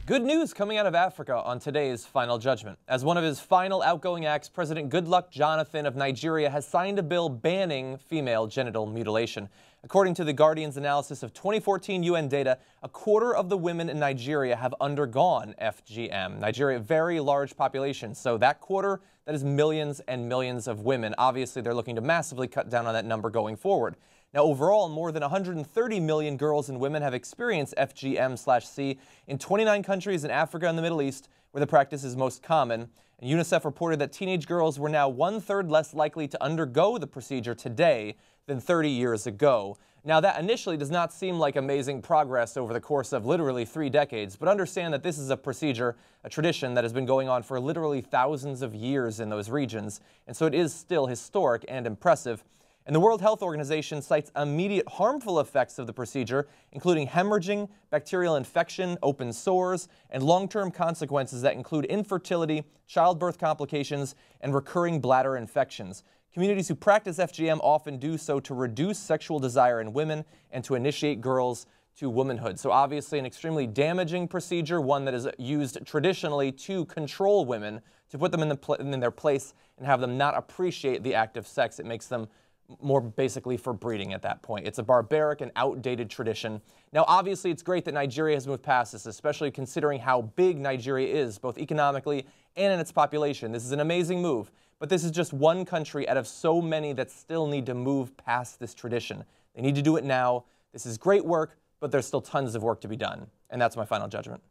Good news coming out of Africa on today's final judgment. As one of his final outgoing acts, President Goodluck Jonathan of Nigeria has signed a bill banning female genital mutilation. According to The Guardian's analysis of 2014 UN data, a quarter of the women in Nigeria have undergone FGM. Nigeria, a very large population, so that quarter, that is millions and millions of women. Obviously, they're looking to massively cut down on that number going forward. Now, overall, more than 130 million girls and women have experienced FGM/C in 29 countries in Africa and the Middle East, where the practice is most common. And UNICEF reported that teenage girls were now 1/3 less likely to undergo the procedure today than 30 years ago. Now, that initially does not seem like amazing progress over the course of literally 3 decades, but understand that this is a procedure, a tradition that has been going on for literally thousands of years in those regions, and so it is still historic and impressive. And the World Health Organization cites immediate harmful effects of the procedure, including hemorrhaging, bacterial infection, open sores, and long-term consequences that include infertility, childbirth complications, and recurring bladder infections. Communities who practice FGM often do so to reduce sexual desire in women and to initiate girls to womanhood. So obviously an extremely damaging procedure, one that is used traditionally to control women, to put them in their place and have them not appreciate the act of sex. It makes them more basically for breeding at that point. It's a barbaric and outdated tradition. Now, obviously, it's great that Nigeria has moved past this, especially considering how big Nigeria is, both economically and in its population. This is an amazing move, but this is just one country out of so many that still need to move past this tradition. They need to do it now. This is great work, but there's still tons of work to be done. And that's my final judgment.